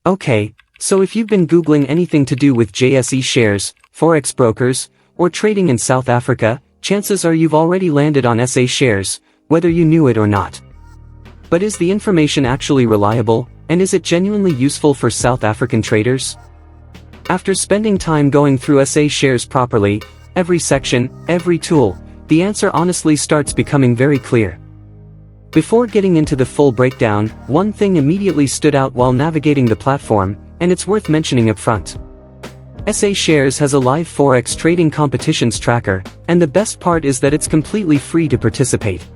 Okay, so if you've been Googling anything to do with JSE shares, Forex brokers, or trading in South Africa, chances are you've already landed on SA shares, whether you knew it or not. But is the information actually reliable, and is it genuinely useful for South African traders? After spending time going through SA shares properly, every section, every tool, the answer honestly starts becoming very clear. Before getting into the full breakdown, one thing immediately stood out while navigating the platform, and it's worth mentioning up front. SA Shares has a live Forex trading competitions tracker, and the best part is that it's completely free to participate.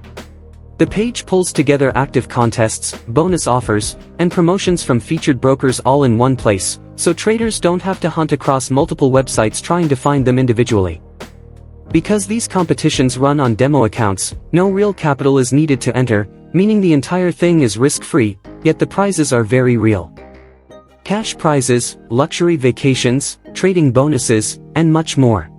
The page pulls together active contests, bonus offers, and promotions from featured brokers all in one place, so traders don't have to hunt across multiple websites trying to find them individually. Because these competitions run on demo accounts, no real capital is needed to enter, meaning the entire thing is risk-free, yet the prizes are very real. Cash prizes, luxury vacations, trading bonuses, and much more.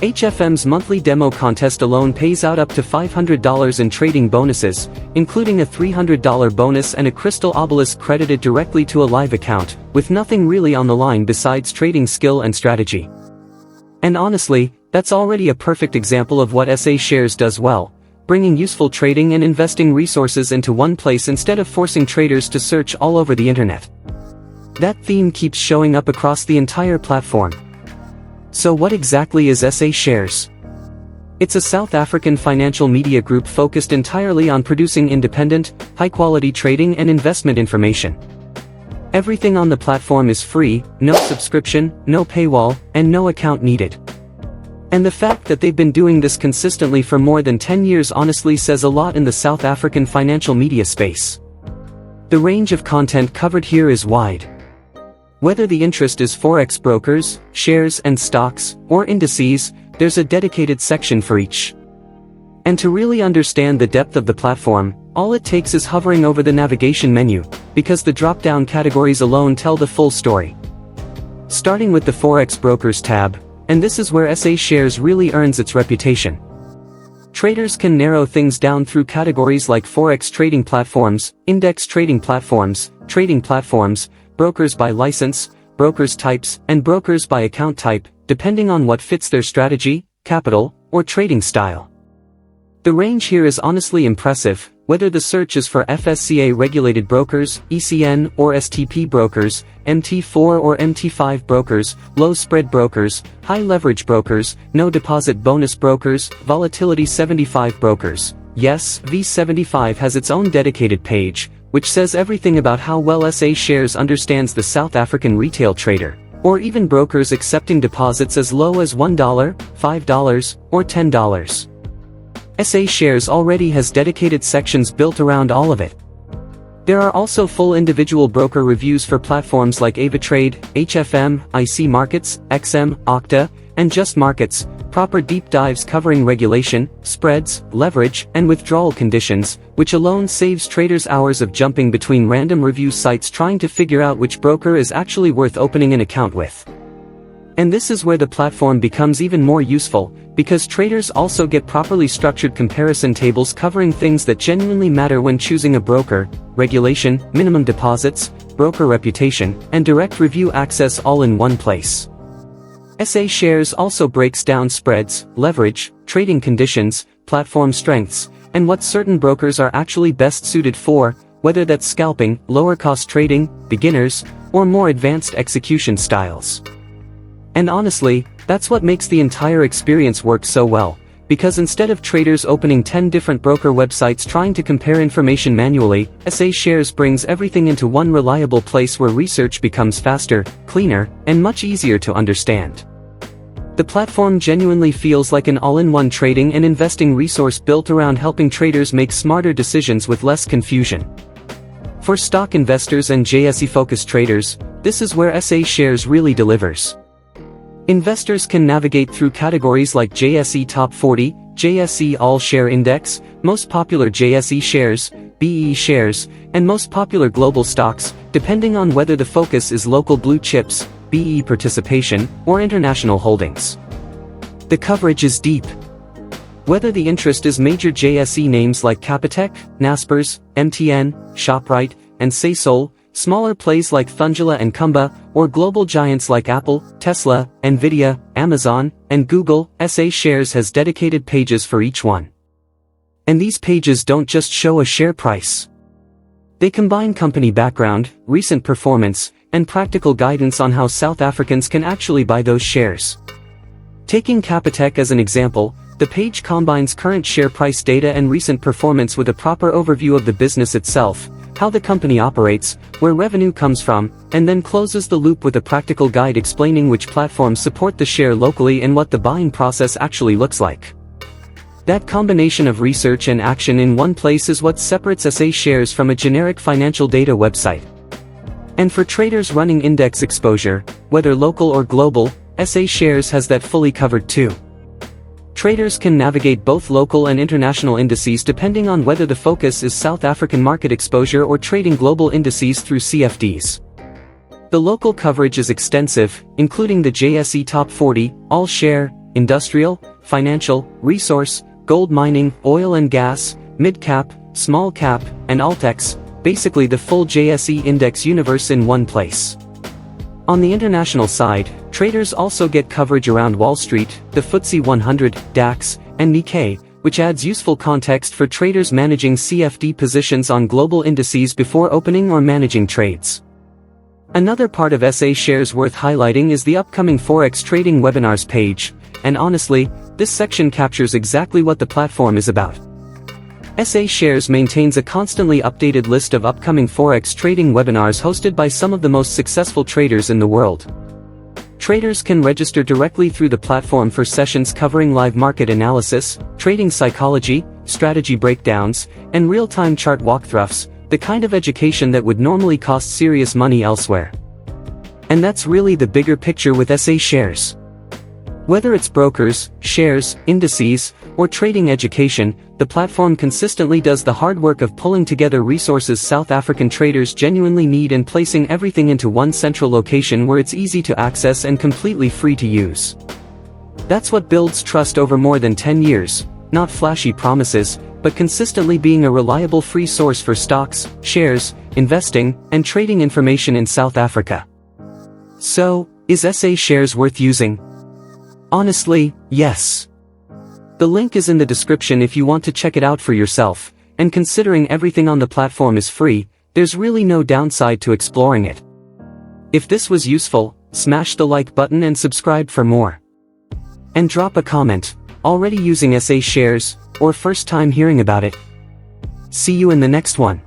HFM's monthly demo contest alone pays out up to $500 in trading bonuses, including a $300 bonus and a crystal obelisk credited directly to a live account, with nothing really on the line besides trading skill and strategy. And honestly, that's already a perfect example of what SA Shares does well, bringing useful trading and investing resources into one place instead of forcing traders to search all over the internet. That theme keeps showing up across the entire platform. So what exactly is SA Shares? It's a South African financial media group focused entirely on producing independent, high-quality trading and investment information. Everything on the platform is free, no subscription, no paywall, and no account needed. And the fact that they've been doing this consistently for more than 10 years honestly says a lot in the South African financial media space. The range of content covered here is wide. Whether the interest is Forex brokers, shares and stocks, or indices, there's a dedicated section for each. And to really understand the depth of the platform, all it takes is hovering over the navigation menu, because the drop-down categories alone tell the full story. Starting with the Forex Brokers tab, and this is where SA Shares really earns its reputation. Traders can narrow things down through categories like Forex trading platforms, index trading platforms, brokers by license, brokers types, and brokers by account type, depending on what fits their strategy, capital, or trading style. The range here is honestly impressive, whether the search is for FSCA-regulated brokers, ECN or STP brokers, MT4 or MT5 brokers, low-spread brokers, high-leverage brokers, no-deposit bonus brokers, volatility 75 brokers. Yes, V75 has its own dedicated page, which says everything about how well SA Shares understands the South African retail trader, or even brokers accepting deposits as low as $1, $5, or $10. SA Shares already has dedicated sections built around all of it. There are also full individual broker reviews for platforms like AvaTrade, HFM, IC Markets, XM, Okta, and Just Markets, proper deep dives covering regulation, spreads, leverage, and withdrawal conditions, which alone saves traders hours of jumping between random review sites trying to figure out which broker is actually worth opening an account with. And this is where the platform becomes even more useful, because traders also get properly structured comparison tables covering things that genuinely matter when choosing a broker: regulation, minimum deposits, broker reputation, and direct review access all in one place. SA Shares also breaks down spreads, leverage, trading conditions, platform strengths, and what certain brokers are actually best suited for, whether that's scalping, lower-cost trading, beginners, or more advanced execution styles. And honestly, that's what makes the entire experience work so well, because instead of traders opening 10 different broker websites trying to compare information manually, SA Shares brings everything into one reliable place where research becomes faster, cleaner, and much easier to understand. The platform genuinely feels like an all-in-one trading and investing resource built around helping traders make smarter decisions with less confusion. For stock investors and JSE-focused traders, this is where SA Shares really delivers. Investors can navigate through categories like JSE Top 40, JSE All-Share Index, most popular JSE shares, BE shares, and most popular global stocks, depending on whether the focus is local blue chips, BE participation, or international holdings. The coverage is deep. Whether the interest is major JSE names like Capitec, Naspers, MTN, Shoprite, and Sasol, Smaller plays like Thungela and Kumba, or global giants like Apple, Tesla, Nvidia, Amazon, and Google. SA Shares has dedicated pages for each one. And these pages don't just show a share price. They combine company background, recent performance, and practical guidance on how South Africans can actually buy those shares. Taking Capitec as an example, the page combines current share price data and recent performance with a proper overview of the business itself, how the company operates, where revenue comes from, and then closes the loop with a practical guide explaining which platforms support the share locally and what the buying process actually looks like. That combination of research and action in one place is what separates SA Shares from a generic financial data website. And for traders running index exposure, whether local or global, SA Shares has that fully covered too. Traders can navigate both local and international indices depending on whether the focus is South African market exposure or trading global indices through CFDs. The local coverage is extensive, including the JSE Top 40, All Share, Industrial, Financial, Resource, Gold Mining, Oil and Gas, Mid Cap, Small Cap, and Altex, basically the full JSE index universe in one place. On the international side, traders also get coverage around Wall Street, the FTSE 100, DAX, and Nikkei, which adds useful context for traders managing CFD positions on global indices before opening or managing trades. Another part of SA Shares worth highlighting is the upcoming Forex trading webinars page, and honestly, this section captures exactly what the platform is about. SA Shares maintains a constantly updated list of upcoming Forex trading webinars hosted by some of the most successful traders in the world. Traders can register directly through the platform for sessions covering live market analysis, trading psychology, strategy breakdowns, and real-time chart walkthroughs, the kind of education that would normally cost serious money elsewhere. And that's really the bigger picture with SA Shares. Whether it's brokers, shares, indices, or trading education, the platform consistently does the hard work of pulling together resources South African traders genuinely need and placing everything into one central location where it's easy to access and completely free to use. That's what builds trust over more than 10 years, not flashy promises, but consistently being a reliable free source for stocks, shares, investing, and trading information in South Africa. So, is SA Shares worth using? Honestly, yes. The link is in the description if you want to check it out for yourself, and considering everything on the platform is free, there's really no downside to exploring it. If this was useful, smash the like button and subscribe for more. And drop a comment, already using SA Shares, or first time hearing about it? See you in the next one.